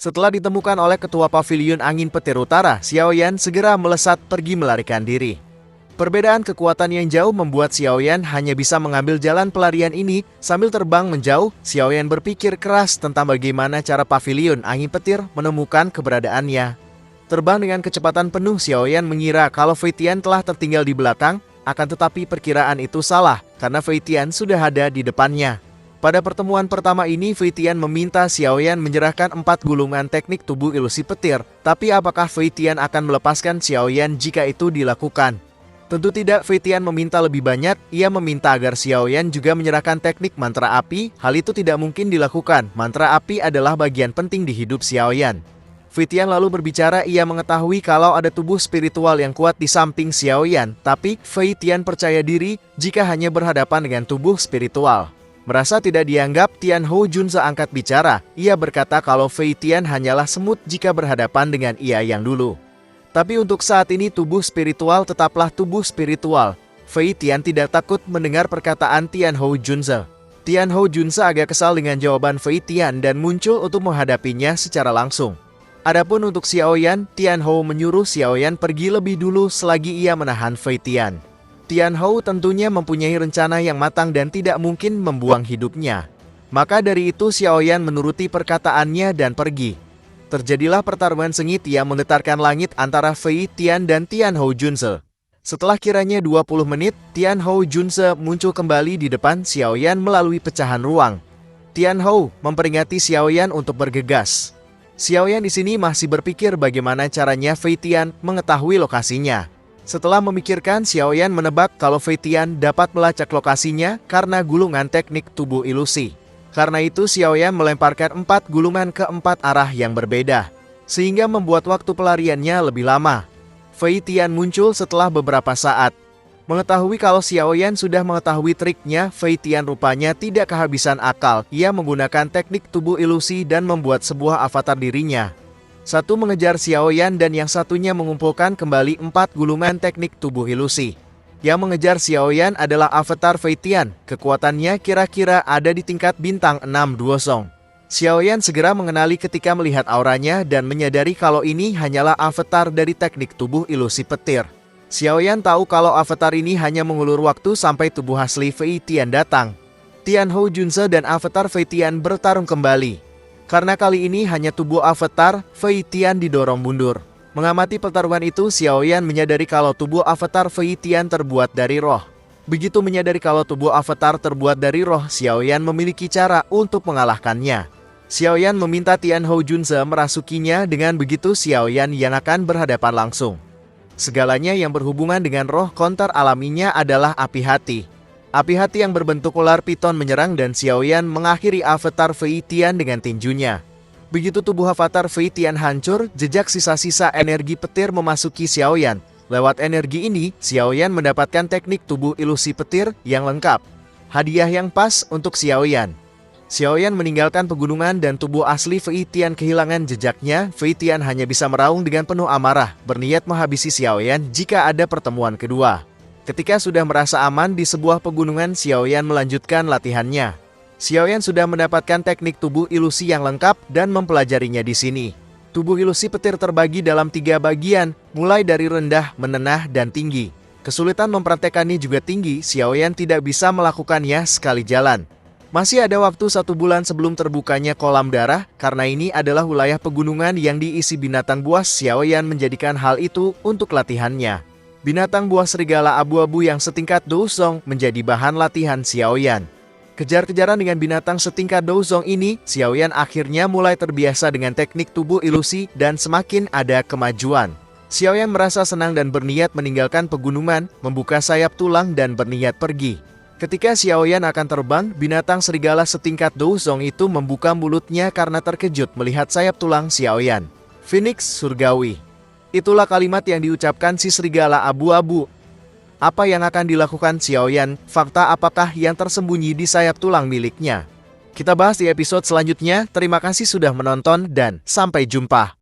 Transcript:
Setelah ditemukan oleh ketua pavilion angin petir utara, Xiaoyan segera melesat pergi melarikan diri. Perbedaan kekuatan yang jauh membuat Xiaoyan hanya bisa mengambil jalan pelarian ini. Sambil terbang menjauh, Xiaoyan berpikir keras tentang bagaimana cara pavilion angin petir menemukan keberadaannya. Terbang dengan kecepatan penuh, Xiaoyan mengira kalau Fei Tian telah tertinggal di belakang, akan tetapi perkiraan itu salah karena Fei Tian sudah ada di depannya. Pada pertemuan pertama ini, Fei Tian meminta Xiaoyan menyerahkan 4 gulungan teknik tubuh ilusi petir. Tapi apakah Fei Tian akan melepaskan Xiaoyan jika itu dilakukan? Tentu tidak. Fei Tian meminta lebih banyak. Ia meminta agar Xiaoyan juga menyerahkan teknik mantra api. Hal itu tidak mungkin dilakukan. Mantra api adalah bagian penting di hidup Xiaoyan. Fei Tian lalu berbicara. Ia mengetahui kalau ada tubuh spiritual yang kuat di samping Xiaoyan. Tapi Fei Tian percaya diri jika hanya berhadapan dengan tubuh spiritual. Merasa tidak dianggap, Tian Hou Junze angkat bicara. Ia berkata kalau Fei Tian hanyalah semut jika berhadapan dengan ia yang dulu. Tapi untuk saat ini tubuh spiritual tetaplah tubuh spiritual. Fei Tian tidak takut mendengar perkataan Tian Hou Junze. Tian Hou Junze agak kesal dengan jawaban Fei Tian dan muncul untuk menghadapinya secara langsung. Adapun untuk Xiaoyan, Tian Hou menyuruh Xiaoyan pergi lebih dulu selagi ia menahan Fei Tian. Tian Hou tentunya mempunyai rencana yang matang dan tidak mungkin membuang hidupnya. Maka dari itu Xiaoyan menuruti perkataannya dan pergi. Terjadilah pertarungan sengit yang menggetarkan langit antara Fei Tian dan Tian Hou Junze. Setelah kiranya 20 menit, Tian Hou Junze muncul kembali di depan Xiaoyan melalui pecahan ruang. Tian Hou memperingati Xiaoyan untuk bergegas. Xiaoyan di sini masih berpikir bagaimana caranya Fei Tian mengetahui lokasinya. Setelah memikirkan, Xiaoyan menebak kalau Fei Tian dapat melacak lokasinya karena gulungan teknik tubuh ilusi. Karena itu Xiaoyan melemparkan 4 gulungan ke 4 arah yang berbeda, sehingga membuat waktu pelariannya lebih lama. Fei Tian muncul setelah beberapa saat. Mengetahui kalau Xiaoyan sudah mengetahui triknya, Fei Tian rupanya tidak kehabisan akal. Ia menggunakan teknik tubuh ilusi dan membuat sebuah avatar dirinya. Satu mengejar Xiaoyan dan yang satunya mengumpulkan kembali 4 gulungan teknik tubuh ilusi. Yang mengejar Xiaoyan adalah avatar Fei Tian. Kekuatannya kira-kira ada di tingkat bintang 620. Xiaoyan segera mengenali ketika melihat auranya dan menyadari kalau ini hanyalah avatar dari teknik tubuh ilusi petir. Xiaoyan tahu kalau avatar ini hanya mengulur waktu sampai tubuh asli Fei Tian datang. Tian Hou Junze dan avatar Fei Tian bertarung kembali. Karena kali ini hanya tubuh avatar, Fei Tian didorong mundur. Mengamati pertarungan itu, Xiaoyan menyadari kalau tubuh avatar Fei Tian terbuat dari roh. Begitu menyadari kalau tubuh avatar terbuat dari roh, Xiaoyan memiliki cara untuk mengalahkannya. Xiaoyan meminta Tian Hou Junze merasukinya, dengan begitu Xiaoyan yang akan berhadapan langsung. Segalanya yang berhubungan dengan roh counter alaminya adalah api hati. Api hati yang berbentuk ular piton menyerang dan Xiaoyan mengakhiri avatar Fei Tian dengan tinjunya. Begitu tubuh avatar Fei Tian hancur, jejak sisa-sisa energi petir memasuki Xiaoyan. Lewat energi ini, Xiaoyan mendapatkan teknik tubuh ilusi petir yang lengkap. Hadiah yang pas untuk Xiaoyan. Xiaoyan meninggalkan pegunungan dan tubuh asli Fei Tian kehilangan jejaknya. Fei Tian hanya bisa meraung dengan penuh amarah, berniat menghabisi Xiaoyan jika ada pertemuan kedua. Ketika sudah merasa aman di sebuah pegunungan, Xiaoyan melanjutkan latihannya. Xiaoyan sudah mendapatkan teknik tubuh ilusi yang lengkap dan mempelajarinya di sini. Tubuh ilusi petir terbagi dalam 3 bagian, mulai dari rendah, menengah, dan tinggi. Kesulitan mempraktekannya juga tinggi. Xiaoyan tidak bisa melakukannya sekali jalan. Masih ada waktu 1 bulan sebelum terbukanya kolam darah. Karena ini adalah wilayah pegunungan yang diisi binatang buas, Xiaoyan menjadikan hal itu untuk latihannya. Binatang buas serigala abu-abu yang setingkat Douzong menjadi bahan latihan Xiaoyan. Kejar-kejaran dengan binatang setingkat Douzong ini, Xiaoyan akhirnya mulai terbiasa dengan teknik tubuh ilusi dan semakin ada kemajuan. Xiaoyan merasa senang dan berniat meninggalkan pegunungan, membuka sayap tulang dan berniat pergi. Ketika Xiaoyan akan terbang, binatang serigala setingkat Douzong itu membuka mulutnya karena terkejut melihat sayap tulang Xiaoyan. Phoenix surgawi. Itulah kalimat yang diucapkan si serigala abu-abu. Apa yang akan dilakukan Xiaoyan? Fakta apakah yang tersembunyi di sayap tulang miliknya? Kita bahas di episode selanjutnya. Terima kasih sudah menonton dan sampai jumpa.